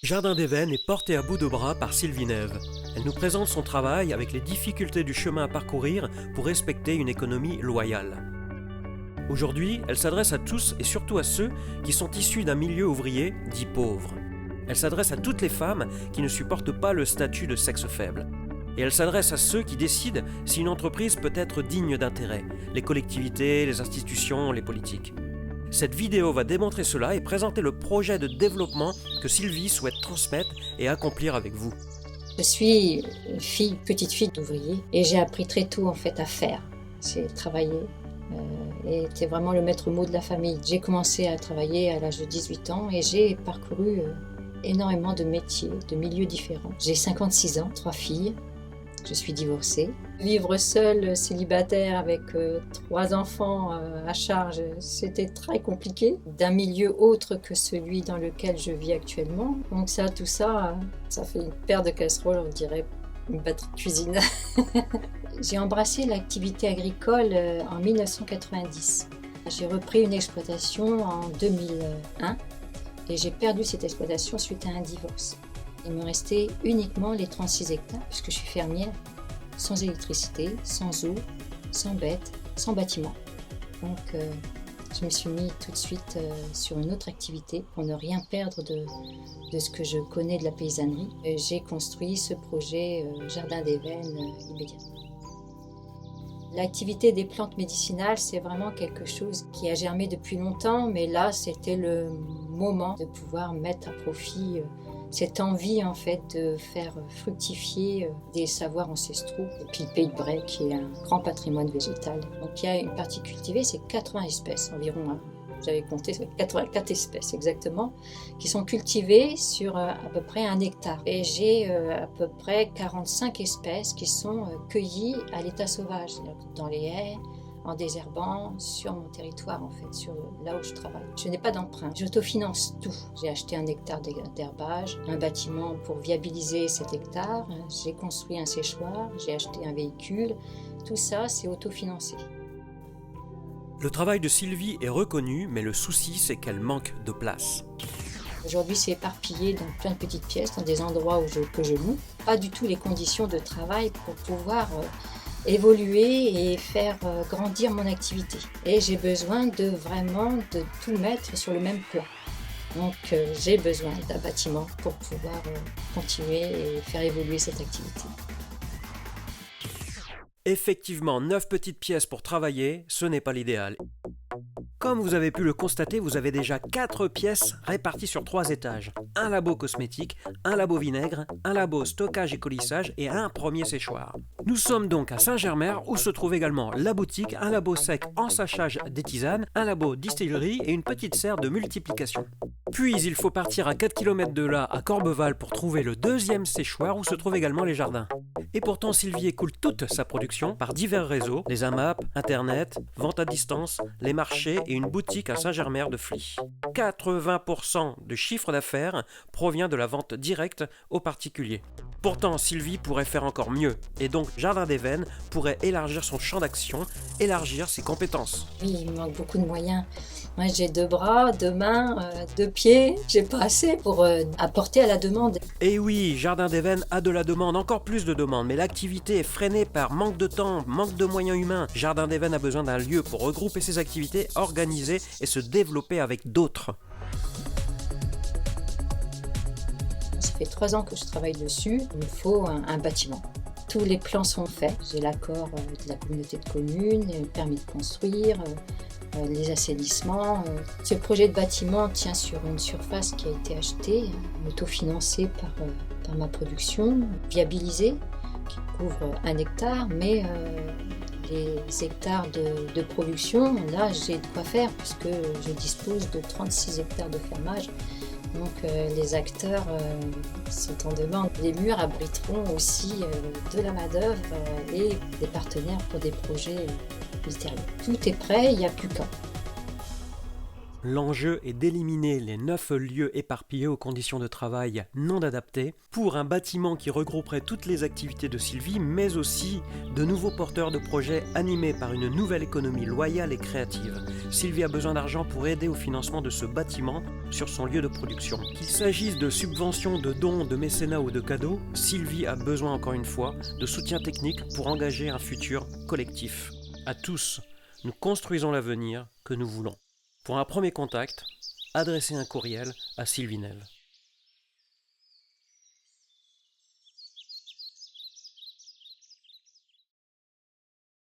Jardin d'Évennes est porté à bout de bras par Sylvie Neve. Elle nous présente son travail avec les difficultés du chemin à parcourir pour respecter une économie loyale. Aujourd'hui, elle s'adresse à tous et surtout à ceux qui sont issus d'un milieu ouvrier dit pauvre. Elle s'adresse à toutes les femmes qui ne supportent pas le statut de sexe faible. Et elle s'adresse à ceux qui décident si une entreprise peut être digne d'intérêt, les collectivités, les institutions, les politiques. Cette vidéo va démontrer cela et présenter le projet de développement que Sylvie souhaite transmettre et accomplir avec vous. Je suis une petite fille d'ouvrier et j'ai appris très tôt en fait à faire. J'ai travaillé et c'était vraiment le maître mot de la famille. J'ai commencé à travailler à l'âge de 18 ans et j'ai parcouru énormément de métiers, de milieux différents. J'ai 56 ans, 3 filles. Je suis divorcée. Vivre seule, célibataire, avec 3 enfants à charge, c'était très compliqué. D'un milieu autre que celui dans lequel je vis actuellement. Donc tout ça, ça fait une paire de casseroles, on dirait une batterie de cuisine. J'ai embrassé l'activité agricole en 1990. J'ai repris une exploitation en 2001 et j'ai perdu cette exploitation suite à un divorce. Il me restait uniquement les 36 hectares, puisque je suis fermière, sans électricité, sans eau, sans bêtes, sans bâtiment. Donc je me suis mis tout de suite sur une autre activité pour ne rien perdre de ce que je connais de la paysannerie. Et j'ai construit ce projet Jardin d'Évennes immédiatement. L'activité des plantes médicinales, c'est vraiment quelque chose qui a germé depuis longtemps, mais là, c'était le moment de pouvoir mettre à profit cette envie en fait de faire fructifier des savoirs ancestraux. Et puis le Pays de Bray qui est un grand patrimoine végétal. Donc il y a une partie cultivée, c'est 80 espèces environ. J'avais compté, c'est 84 espèces exactement, qui sont cultivées sur à peu près 1 hectare. Et j'ai à peu près 45 espèces qui sont cueillies à l'état sauvage, dans les haies, en désherbant, sur mon territoire en fait, là où je travaille. Je n'ai pas d'emprunt, j'autofinance tout. J'ai acheté 1 hectare d'herbage, un bâtiment pour viabiliser cet hectare, j'ai construit un séchoir, j'ai acheté un véhicule. Tout ça, c'est autofinancé. Le travail de Sylvie est reconnu, mais le souci, c'est qu'elle manque de place. Aujourd'hui, c'est éparpillé dans plein de petites pièces, dans des endroits que je loue. Pas du tout les conditions de travail pour pouvoir évoluer et faire grandir mon activité. Et j'ai besoin de tout mettre sur le même plan. Donc j'ai besoin d'un bâtiment pour pouvoir continuer et faire évoluer cette activité. Effectivement, 9 petites pièces pour travailler, ce n'est pas l'idéal. Comme vous avez pu le constater, vous avez déjà 4 pièces réparties sur 3 étages. Un labo cosmétique, un labo vinaigre, un labo stockage et colissage et un premier séchoir. Nous sommes donc à Saint-Germain où se trouve également la boutique, un labo sec en sachage des tisanes, un labo distillerie et une petite serre de multiplication. Puis il faut partir à 4 km de là à Corbeval pour trouver le deuxième séchoir où se trouvent également les jardins. Et pourtant Sylvie écoule toute sa production par divers réseaux, les AMAP, Internet, vente à distance, les marchés et une boutique à Saint-Germain-de-Fly. 80% du chiffre d'affaires provient de la vente directe aux particuliers. Pourtant, Sylvie pourrait faire encore mieux, et donc Jardin d'Évennes pourrait élargir son champ d'action, élargir ses compétences. Oui, il me manque beaucoup de moyens. Moi, j'ai 2 bras, 2 mains, 2 pieds. J'ai pas assez pour apporter à la demande. Et oui, Jardin d'Évennes a de la demande, encore plus de demandes, mais l'activité est freinée par manque de temps, manque de moyens humains. Jardin d'Évennes a besoin d'un lieu pour regrouper ses activités, organiser et se développer avec d'autres. Ça fait 3 ans que je travaille dessus. Il me faut un bâtiment. Tous les plans sont faits. J'ai l'accord de la communauté de communes, le permis de construire, les assainissements. Ce projet de bâtiment tient sur une surface qui a été achetée, autofinancée par ma production, viabilisée, qui couvre 1 hectare, mais les hectares de production, là j'ai de quoi faire puisque je dispose de 36 hectares de fermage. Donc les acteurs sont en demande. Les murs abriteront aussi de la main-d'œuvre et des partenaires pour des projets ultérieurs. Tout est prêt, il n'y a plus qu'à. L'enjeu est d'éliminer les 9 lieux éparpillés aux conditions de travail non adaptées pour un bâtiment qui regrouperait toutes les activités de Sylvie, mais aussi de nouveaux porteurs de projets animés par une nouvelle économie loyale et créative. Sylvie a besoin d'argent pour aider au financement de ce bâtiment sur son lieu de production. Qu'il s'agisse de subventions, de dons, de mécénat ou de cadeaux, Sylvie a besoin encore une fois de soutien technique pour engager un futur collectif. À tous, nous construisons l'avenir que nous voulons. Pour un premier contact, adressez un courriel à Sylvie Neve.